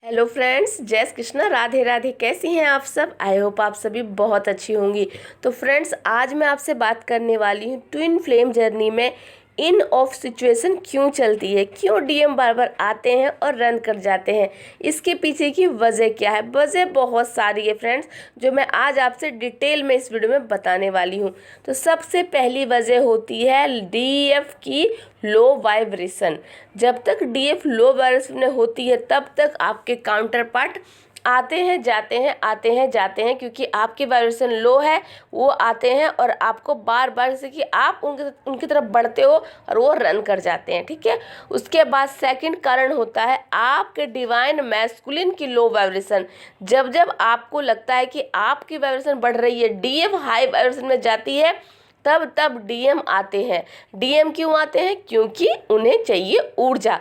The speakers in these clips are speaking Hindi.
हेलो फ्रेंड्स, जय श्री कृष्णा, राधे राधे। कैसी हैं आप सब? आई होप आप सभी बहुत अच्छी होंगी। तो फ्रेंड्स, आज मैं आपसे बात करने वाली हूँ ट्विन फ्लेम जर्नी में इन ऑफ सिचुएशन क्यों चलती है, क्यों डीएम बार बार आते हैं और रन कर जाते हैं, इसके पीछे की वजह क्या है। वजह बहुत सारी है फ्रेंड्स, जो मैं आज आपसे डिटेल में इस वीडियो में बताने वाली हूँ। तो सबसे पहली वजह होती है डीएफ की लो वाइब्रेशन। जब तक डीएफ लो वाइब्रेशन में होती है तब तक आपके काउंटर पार्ट आते हैं जाते हैं, आते हैं जाते हैं, क्योंकि आपकी वाइब्रेशन लो है। वो आते हैं और आपको बार बार, जैसे कि आप उनकी तरफ बढ़ते हो और वो रन कर जाते हैं। ठीक है। उसके बाद सेकंड कारण होता है आपके डिवाइन मैस्कुलिन की लो वाइब्रेशन। जब जब आपको लगता है कि आपकी वाइब्रेशन बढ़ रही है, डीएफ हाई वाइब्रेशन में जाती है, तब तब डीएम आते हैं। डीएम क्यों आते हैं? क्योंकि उन्हें चाहिए ऊर्जा।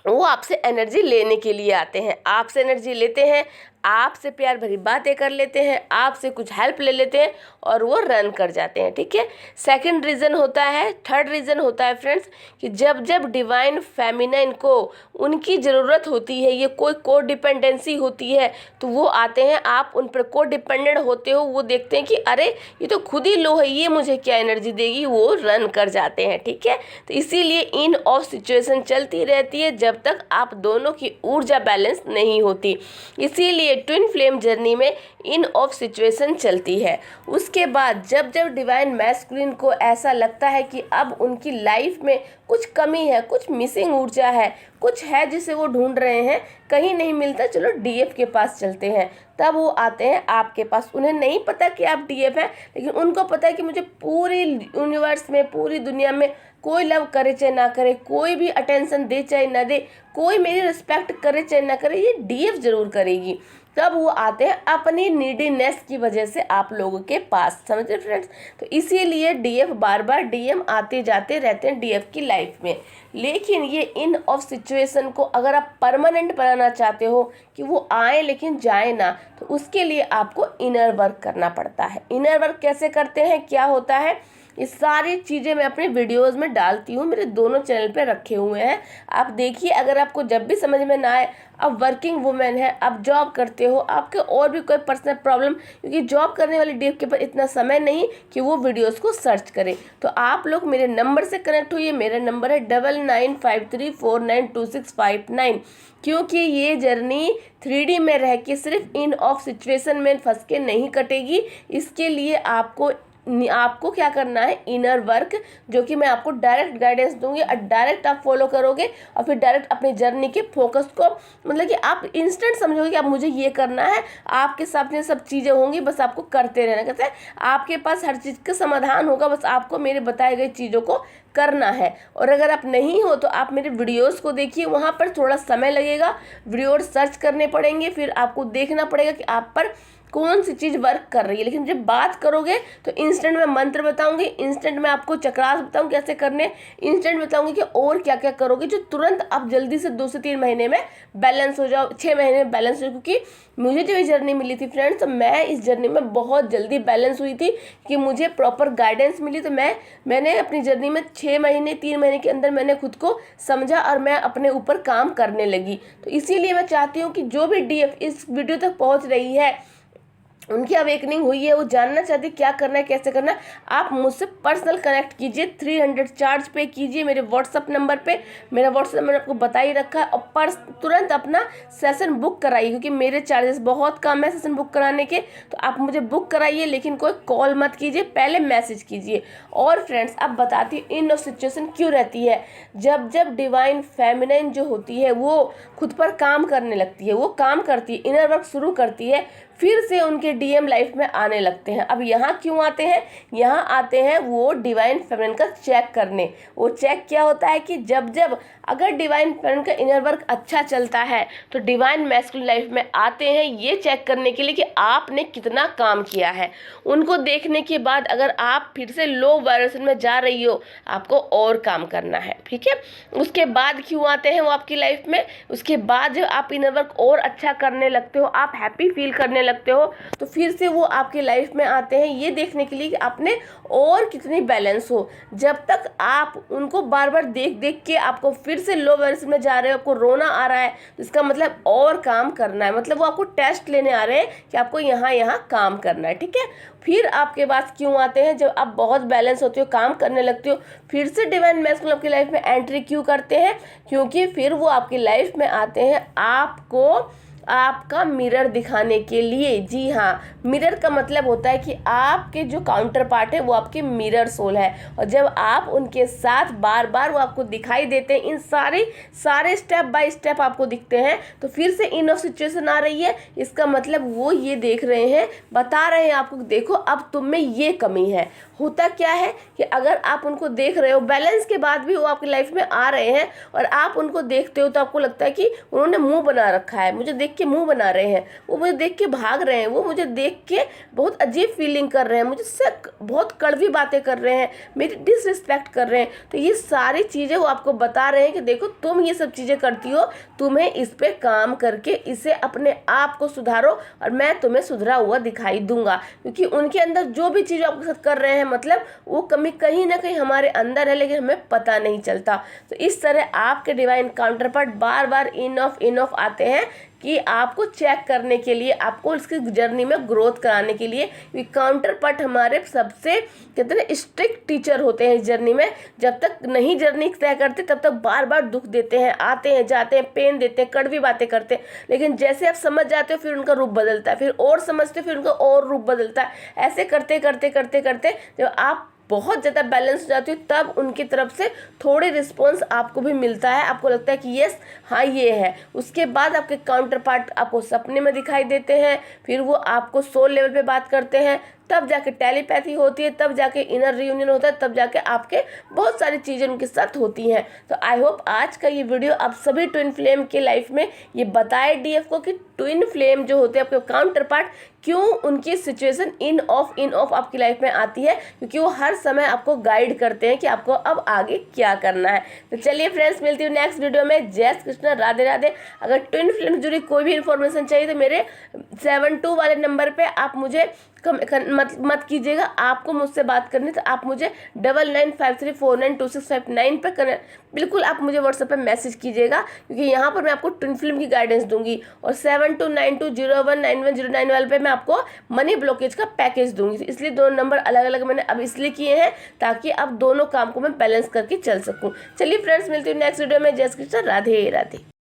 वो आपसे एनर्जी लेने के लिए आते हैं, आपसे एनर्जी लेते हैं, आपसे प्यार भरी बातें कर लेते हैं, आपसे कुछ हेल्प ले लेते हैं और वो रन कर जाते हैं। ठीक है। सेकंड रीज़न होता है, थर्ड रीज़न होता है फ्रेंड्स, कि जब जब डिवाइन फेमिनाइन को उनकी ज़रूरत होती है, ये कोई को डिपेंडेंसी होती है, तो वो आते हैं। आप उन पर को डिपेंडेंट होते हो, वो देखते हैं कि अरे ये तो खुद ही लो है, ये मुझे क्या एनर्जी देगी, वो रन कर जाते हैं। ठीक है। तो इसीलिए इन ऑफ सिचुएशन चलती रहती है जब तक आप दोनों की ऊर्जा बैलेंस नहीं होती। इसीलिए ट्विन फ्लेम जर्नी में इन ऑफ सिचुएशन चलती है। उसके बाद जब जब डिवाइन मैस्कुलिन को ऐसा लगता है कि अब उनकी लाइफ में कुछ कमी है, कुछ मिसिंग ऊर्जा है, कुछ है जिसे वो ढूंढ रहे हैं, कहीं नहीं मिलता, चलो डीएफ के पास चलते हैं, तब वो आते हैं आपके पास। उन्हें नहीं पता कि आप डीएफ हैं, लेकिन उनको पता है कि मुझे पूरी यूनिवर्स में, पूरी दुनिया में कोई लव करे चाहे ना करे, कोई भी अटेंशन दे चाहे ना दे, कोई मेरी रिस्पेक्ट करे चाहे ना करे, ये डीएफ जरूर करेगी। तब वो आते हैं अपनी नीडीनेस की वजह से आप लोगों के पास। समझे फ्रेंड्स? तो इसीलिए डीएफ बार बार डीएम आते जाते रहते हैं डीएफ की लाइफ में। लेकिन ये इन ऑफ सिचुएशन को अगर आप परमानेंट बनाना चाहते हो कि वो आए लेकिन जाए ना, तो उसके लिए आपको इनर वर्क करना पड़ता है। इनर वर्क कैसे करते हैं, क्या होता है, ये सारी चीज़ें मैं अपने वीडियोस में डालती हूँ, मेरे दोनों चैनल पे रखे हुए हैं, आप देखिए। अगर आपको जब भी समझ में ना आए, आप वर्किंग वुमेन है, आप जॉब करते हो, आपके और भी कोई पर्सनल प्रॉब्लम, क्योंकि जॉब करने वाली डीएफ के पास इतना समय नहीं कि वो वीडियोस को सर्च करे, तो आप लोग मेरे नंबर से कनेक्ट हुई। मेरा नंबर है 9953492659। क्योंकि ये जर्नी 3D में रह के सिर्फ इन ऑफ सिचुएशन में फंस के नहीं कटेगी। इसके लिए आपको क्या करना है, इनर वर्क, जो कि मैं आपको डायरेक्ट गाइडेंस दूंगी और डायरेक्ट आप फॉलो करोगे और फिर डायरेक्ट अपनी जर्नी के फोकस को, मतलब कि आप इंस्टेंट समझोगे कि अब मुझे ये करना है। आपके सामने सब चीज़ें होंगी, बस आपको करते रहना। कहते हैं आपके पास हर चीज़ का समाधान होगा, बस आपको मेरे बताए गए चीज़ों को करना है। और अगर आप नहीं हो तो आप मेरे वीडियोस को देखिए, वहाँ पर थोड़ा समय लगेगा, वीडियोस सर्च करने पड़ेंगे, फिर आपको देखना पड़ेगा कि आप पर कौन सी चीज़ वर्क कर रही है। लेकिन जब बात करोगे तो इंस्टेंट में मंत्र बताऊंगी, इंस्टेंट में आपको चक्रास बताऊंगी कैसे करने, इंस्टेंट बताऊंगी कि और क्या क्या करोगे जो तुरंत आप जल्दी से 2 से 3 महीने में बैलेंस हो जाओ, 6 महीने में बैलेंस हो जाओ। क्योंकि मुझे जो ये जर्नी मिली थी फ्रेंड्स, तो मैं इस जर्नी में बहुत जल्दी बैलेंस हुई थी कि मुझे प्रॉपर गाइडेंस मिली। तो मैंने अपनी जर्नी में 6 महीने 3 महीने के अंदर मैंने खुद को समझा और मैं अपने ऊपर काम करने लगी। तो इसीलिए मैं चाहती हूँ कि जो भी डीएफ इस वीडियो तक पहुँच रही है, उनकी अवेकनिंग हुई है, वो जानना चाहते क्या करना है, कैसे करना है, आप मुझसे पर्सनल कनेक्ट कीजिए। 300 चार्ज पे कीजिए मेरे व्हाट्सअप नंबर पे। मेरा व्हाट्सअप नंबर आपको बता ही रखा है। और तुरंत अपना सेशन बुक कराइए, क्योंकि मेरे चार्जेस बहुत कम है सेशन बुक कराने के। तो आप मुझे बुक कराइए, लेकिन कोई कॉल मत कीजिए, पहले मैसेज कीजिए। और फ्रेंड्स, अब बताती हूँ इन सिचुएशन क्यों रहती है। जब जब डिवाइन फेमिनाइन जो होती है वो खुद पर काम करने लगती है, वो काम करती है, इनर वर्क शुरू करती है, फिर से उनके डीएम लाइफ में आने लगते हैं। अब यहाँ क्यों आते हैं? यहाँ आते हैं वो डिवाइन फेमिनिन का चेक करने। वो चेक क्या होता है कि जब जब अगर डिवाइन फेमिनिन का इनर वर्क अच्छा चलता है तो डिवाइन मैस्कुलिन लाइफ में आते हैं ये चेक करने के लिए कि आपने कितना काम किया है। उनको देखने के बाद अगर आप फिर से लो वाइब्रेशन में जा रही हो, आपको और काम करना है। ठीक है। उसके बाद क्यों आते हैं वो आपकी लाइफ में? उसके बाद जब आप इनर वर्क और अच्छा करने लगते हो, आप हैप्पी फील करने लगते हो, तो फिर से वो आपकी लाइफ में आते हैं ये देखने के लिए कि आपने और कितनी बैलेंस हो। जब तक आप उनको बार बार देख देख के आपको फिर से लो बैलेंस में जा रहे हो, आपको रोना आ रहा है, तो इसका मतलब और काम करना है, मतलब वो आपको टेस्ट लेने आ रहे हैं कि आपको यहाँ यहाँ काम करना है, ठीक है। फिर आपके पास क्यों आते हैं, जब आप बहुत बैलेंस होते हो, काम करने लगते हो, फिर से डिवाइन मैस्कुलिन आपकी लाइफ में एंट्री क्यों करते हैं, क्योंकि फिर वो आपकी लाइफ में आते हैं आपको आपका मिरर दिखाने के लिए। जी हाँ, मिरर का मतलब होता है कि आपके जो काउंटर पार्ट है वो आपके मिरर सोल है, और जब आप उनके साथ बार बार वो आपको दिखाई देते हैं, इन सारे स्टेप बाय स्टेप आपको दिखते हैं, तो फिर से इन ऑफ सिचुएशन आ रही है। इसका मतलब वो ये देख रहे हैं, बता रहे हैं आपको, देखो अब तुम में ये कमी है। होता क्या है कि अगर आप उनको देख रहे हो, बैलेंस के बाद भी वो आपकी लाइफ में आ रहे हैं और आप उनको देखते हो, तो आपको लगता है कि उन्होंने मुंह बना रखा है, मुझे देख के मुंह बना रहे हैं, वो मुझे देख के भाग रहे हैं, वो मुझे देख के बहुत अजीब फीलिंग कर रहे हैं, मुझसे बहुत कड़वी बातें कर रहे हैं, मेरी डिसरिस्पेक्ट कर रहे हैं। तो ये सारी चीज़ें वो आपको बता रहे हैं कि देखो तुम ये सब चीज़ें करती हो, तुम्हें इस पे काम करके इसे अपने आप को सुधारो और मैं तुम्हें सुधरा हुआ दिखाई दूंगा। क्योंकि उनके अंदर जो भी चीज़ आपके साथ कर रहे हैं, मतलब वो कमी कहीं ना कहीं हमारे अंदर है, लेकिन हमें पता नहीं चलता। तो इस तरह आपके divine counter part bar bar in of आते हैं कि आपको चेक करने के लिए, आपको इसकी जर्नी में ग्रोथ कराने के लिए। ये काउंटर पार्ट हमारे सबसे कहते हैं स्ट्रिक्ट टीचर होते हैं इस जर्नी में। जब तक नहीं जर्नी तय करते तब तक बार बार दुख देते हैं, आते हैं जाते हैं, पेन देते हैं, कड़वी बातें करते हैं, लेकिन जैसे आप समझ जाते हो फिर उनका रूप बदलता है, फिर और समझते हो फिर उनका और रूप बदलता है। ऐसे करते करते करते करते जब आप बहुत ज़्यादा बैलेंस हो जाती हो, तब उनकी तरफ से थोड़े रिस्पॉन्स आपको भी मिलता है, आपको लगता है कि यस हाँ ये है। उसके बाद आपके काउंटर पार्ट आपको सपने में दिखाई देते हैं, फिर वो आपको सोल लेवल पे बात करते हैं, तब जाके टेलीपैथी होती है, तब जाके इनर रियूनियन होता है, तब जाके आपके बहुत सारी चीज़ें उनके साथ होती हैं। तो आई होप आज का ये वीडियो आप सभी ट्विन फ्लेम के लाइफ में ये बताए डीएफ को कि ट्विन फ्लेम जो होते हैं आपके काउंटर पार्ट, क्यों उनकी सिचुएशन इन ऑफ आपकी लाइफ में आती है, क्योंकि वो हर समय आपको गाइड करते हैं कि आपको अब आगे क्या करना है। तो चलिए फ्रेंड्स, मिलती हूँ नेक्स्ट वीडियो में। जय श्री कृष्ण, राधे राधे। अगर ट्विन फ्लेम से जुड़ी कोई भी इन्फॉर्मेशन चाहिए तो मेरे 72 वाले नंबर पे आप मुझे मत कीजिएगा, आपको मुझसे बात करनी तो आप मुझे 9953492659 पर बिल्कुल आप मुझे व्हाट्सएप पे मैसेज कीजिएगा, क्योंकि यहाँ पर मैं आपको ट्विन फिल्म की गाइडेंस दूंगी। और 7292019109 वाले पे मैं आपको मनी ब्लॉकेज का पैकेज दूंगी। इसलिए दोनों नंबर अलग अलग मैंने अब इसलिए किए हैं ताकि अब दोनों काम को मैं बैलेंस करके चल सकूँ। चलिए फ्रेंड्स, मिलती हूँ नेक्स्ट वीडियो में। जय श्री कृष्ण, राधे राधे।